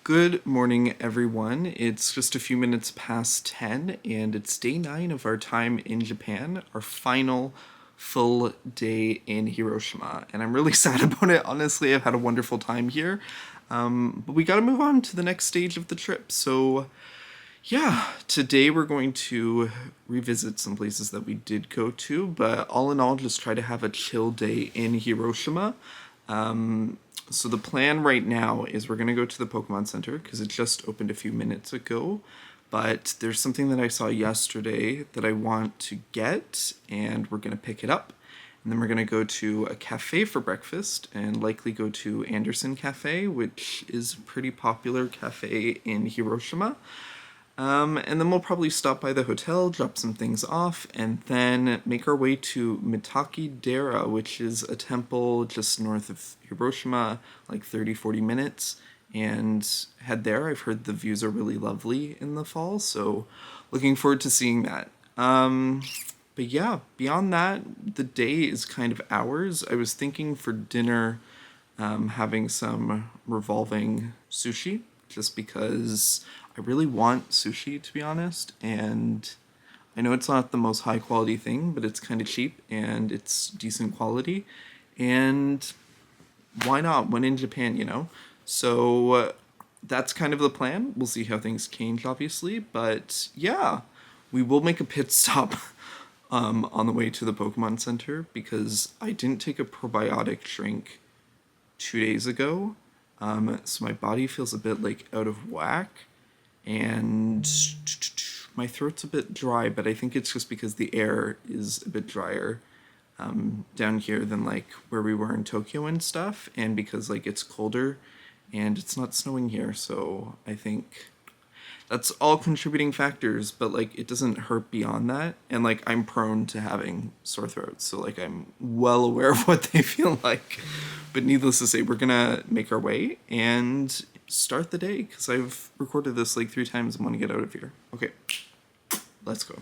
Good morning, everyone. It's just a few minutes past 10, and it's day 9 of our time in Japan, our final full day in Hiroshima. And I'm really sad about it. Honestly, I've had a wonderful time here. But we gotta move on to the next stage of the trip. So, yeah, today we're going to revisit some places that we did go to, but all in all, just try to have a chill day in Hiroshima. So the plan right now is we're going to go to the Pokemon Center because it just opened a few minutes ago. But there's something that I saw yesterday that I want to get, and we're going to pick it up. And then we're going to go to a cafe for breakfast and likely go to Anderson Cafe, which is a pretty popular cafe in Hiroshima. And then we'll probably stop by the hotel, drop some things off, and then make our way to Mitaki Dera, which is a temple just north of Hiroshima, like 30-40 minutes, and head there. I've heard the views are really lovely in the fall, so looking forward to seeing that. But yeah, beyond that, the day is kind of ours. I was thinking for dinner, having some revolving sushi, just because I really want sushi, to be honest. And I know it's not the most high quality thing, but it's kind of cheap and it's decent quality. And why not when in Japan, you know? So that's kind of the plan. We'll see how things change, obviously. But yeah, we will make a pit stop on the way to the Pokemon Center because I didn't take a probiotic drink 2 days ago. So my body feels a bit like out of whack and my throat's a bit dry, but I think it's just because the air is a bit drier down here than like where we were in Tokyo and stuff, and because like it's colder and it's not snowing here, so I think that's all contributing factors, but like it doesn't hurt beyond that. And like I'm prone to having sore throats, so like I'm well aware of what they feel like. But needless to say, we're gonna make our way and start the day because I've recorded this like 3 times. I want to get out of here. Okay, let's go.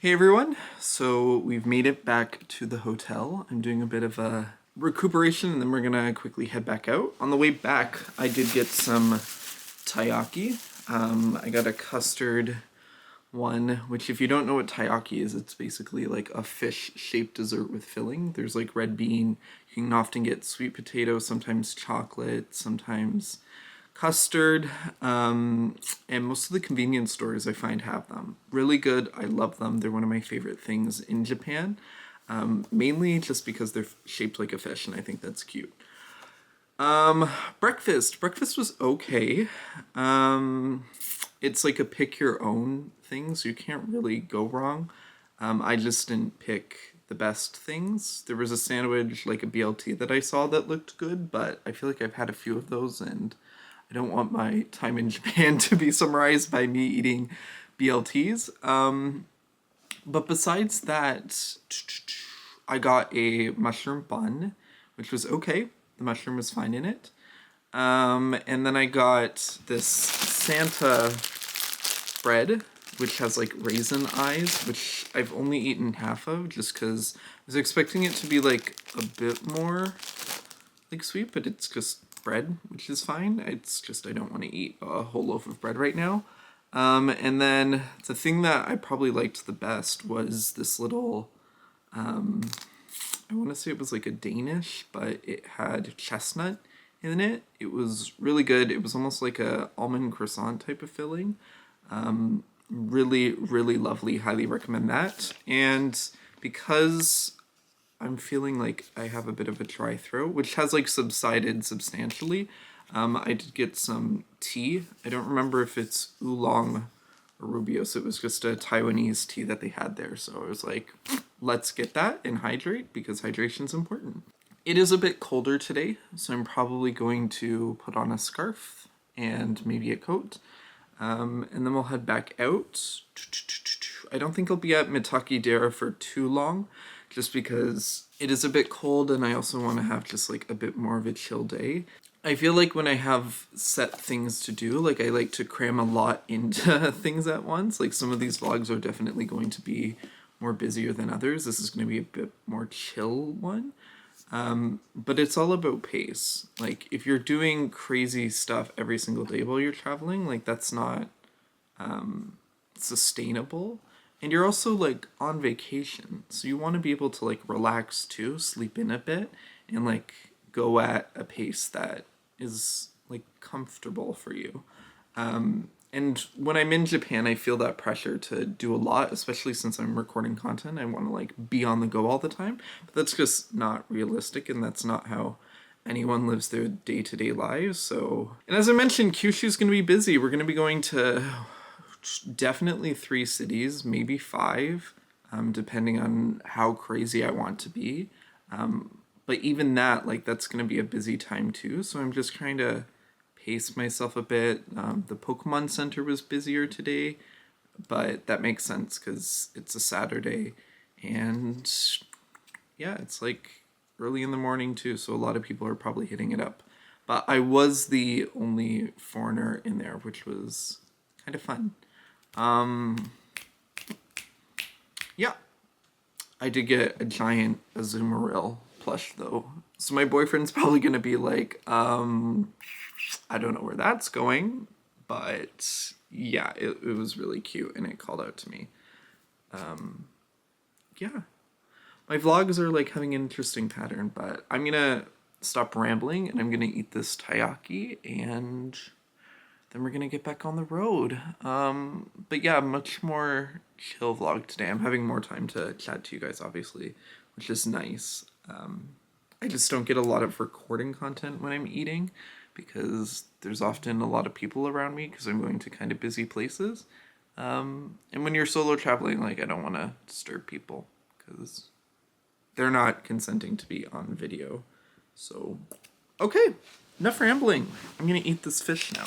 Hey everyone, so we've made it back to the hotel. I'm doing a bit of a recuperation and then we're gonna quickly head back out. On the way back, I did get some taiyaki. I got a custard one, which if you don't know what taiyaki is, it's basically like a fish-shaped dessert with filling. There's like red bean. You can often get sweet potato, sometimes chocolate, sometimes custard, and most of the convenience stores I find have them. Really good. I love them. They're one of my favorite things in Japan, mainly just because they're shaped like a fish, and I think that's cute. Breakfast was okay. It's like a pick your own thing, so you can't really go wrong. I just didn't pick the best things. There was a sandwich, like a BLT, that I saw that looked good, but I feel like I've had a few of those, and I don't want my time in Japan to be summarized by me eating BLTs. But besides that, I got a mushroom bun, which was okay. The mushroom was fine in it. And then I got this Santa bread, which has like raisin eyes, which I've only eaten half of just because I was expecting it to be like a bit more like sweet, but it's just bread, which is fine. It's just I don't want to eat a whole loaf of bread right now. And then the thing that I probably liked the best was this little, I want to say it was like a Danish, but it had chestnut in it. It was really good. It was almost like a almond croissant type of filling. Really, really lovely. Highly recommend that. And because I'm feeling like I have a bit of a dry throat, which has like subsided substantially, I did get some tea. I don't remember if it's oolong or Rubios. It was just a Taiwanese tea that they had there. So I was like, let's get that and hydrate because hydration's important. It is a bit colder today, so I'm probably going to put on a scarf and maybe a coat. And then we'll head back out. I don't think I'll be at Mitaki-dera for too long, just because it is a bit cold and I also want to have just like a bit more of a chill day. I feel like when I have set things to do, like I like to cram a lot into things at once. Like some of these vlogs are definitely going to be more busier than others. This is going to be a bit more chill one. But it's all about pace. Like if you're doing crazy stuff every single day while you're traveling, like that's not sustainable. And you're also like on vacation, so you want to be able to like relax too, sleep in a bit, and like go at a pace that is like comfortable for you. And when I'm in Japan, I feel that pressure to do a lot, especially since I'm recording content. I want to like be on the go all the time, but that's just not realistic, and that's not how anyone lives their day-to-day lives. So, and as I mentioned, Kyushu's going to be busy. We're going to be going to definitely 3 cities, maybe 5, depending on how crazy I want to be. But even that, like, that's going to be a busy time too. So I'm just trying to pace myself a bit. The Pokemon Center was busier today, but that makes sense because it's a Saturday. And yeah, it's like early in the morning too. So a lot of people are probably hitting it up. But I was the only foreigner in there, which was kind of fun. Yeah. I did get a giant Azumarill plush though. So my boyfriend's probably gonna be like, I don't know where that's going, but yeah, it was really cute and it called out to me. Yeah. My vlogs are like having an interesting pattern, but I'm gonna stop rambling and I'm gonna eat this taiyaki and then we're gonna get back on the road. But yeah, much more chill vlog today. I'm having more time to chat to you guys, obviously, which is nice. I just don't get a lot of recording content when I'm eating because there's often a lot of people around me because I'm going to kind of busy places. And when you're solo traveling, like I don't want to disturb people because they're not consenting to be on video. So, okay, enough rambling. I'm gonna eat this fish now.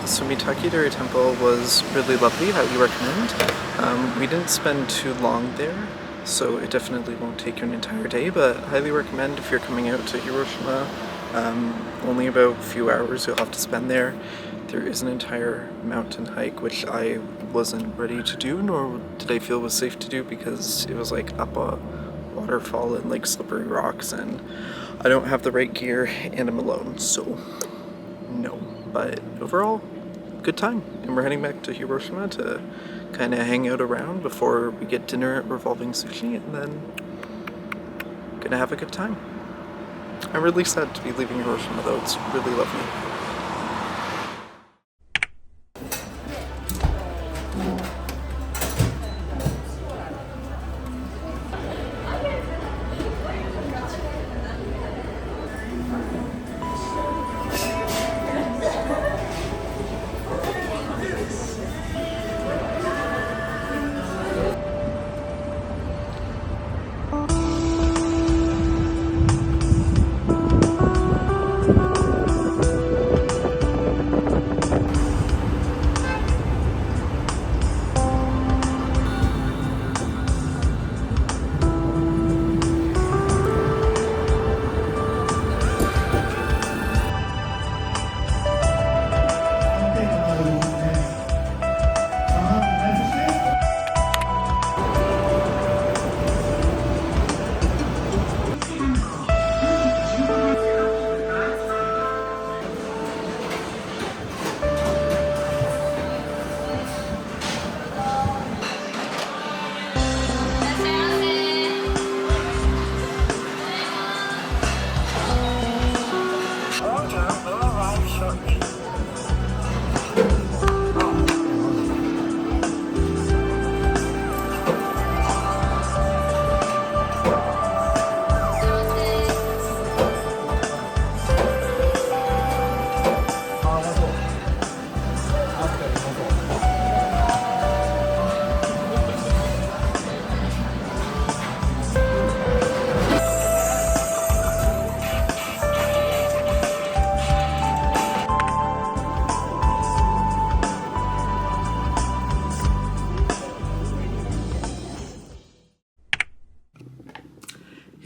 So Mitake Dairy Temple was really lovely, highly recommend. We didn't spend too long there, so it definitely won't take you an entire day, but highly recommend if you're coming out to Hiroshima. Only about a few hours you'll have to spend there. There is an entire mountain hike, which I wasn't ready to do, nor did I feel was safe to do because it was like up a waterfall and like slippery rocks, and I don't have the right gear and I'm alone, so no. But overall, good time. And we're heading back to Hiroshima to kind of hang out around before we get dinner at Revolving Sushi, and then gonna have a good time. I'm really sad to be leaving Hiroshima though, it's really lovely.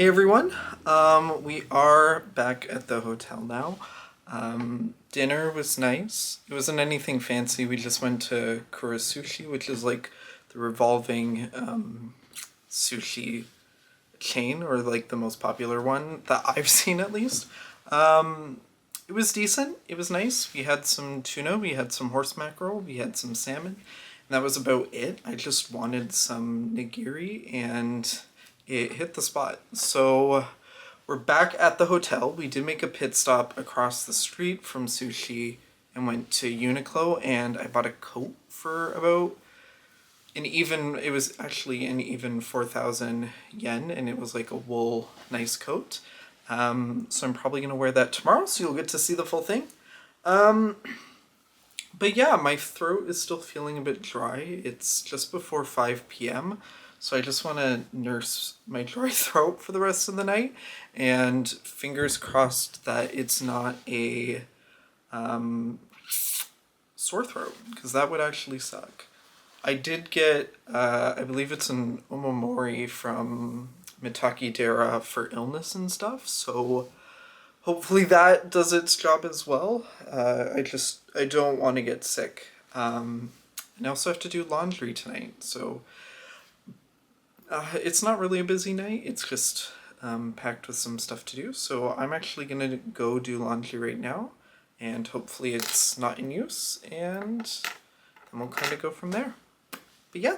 Hey everyone, we are back at the hotel now. Dinner was nice. It wasn't anything fancy. We just went to Kura Sushi, which is like the revolving sushi chain, or like the most popular one that I've seen at least. It was decent. It was nice. We had some tuna, we had some horse mackerel, we had some salmon, and that was about it. I just wanted some nigiri and it hit the spot. So we're back at the hotel. We did make a pit stop across the street from sushi and went to Uniqlo, and I bought a coat for about it was actually an even 4,000 yen, and it was like a wool nice coat. So I'm probably gonna wear that tomorrow, so you'll get to see the full thing. But yeah, my throat is still feeling a bit dry. It's just before 5 p.m., so I just want to nurse my dry throat for the rest of the night, and fingers crossed that it's not a sore throat, because that would actually suck. I did get, I believe it's an omamori from Mitaki Dera for illness and stuff, so hopefully that does its job as well. I don't want to get sick. And I also have to do laundry tonight, so it's not really a busy night, it's just packed with some stuff to do. So I'm actually gonna go do laundry right now, and hopefully it's not in use, and then we'll kind of go from there. But yeah.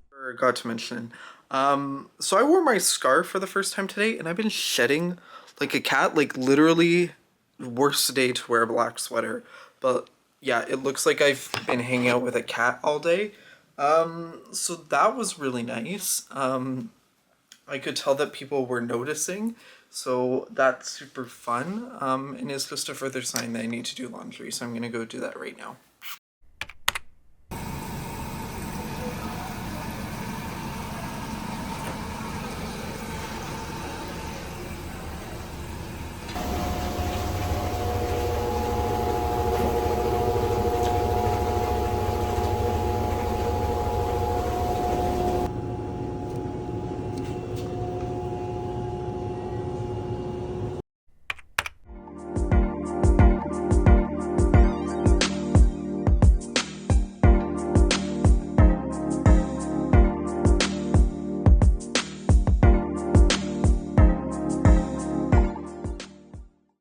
Forgot to mention. So I wore my scarf for the first time today, and I've been shedding like a cat, like literally worst day to wear a black sweater. But yeah, it looks like I've been hanging out with a cat all day. So that was really nice. I could tell that people were noticing, so that's super fun. And it's just a further sign that I need to do laundry, so I'm gonna go do that right now.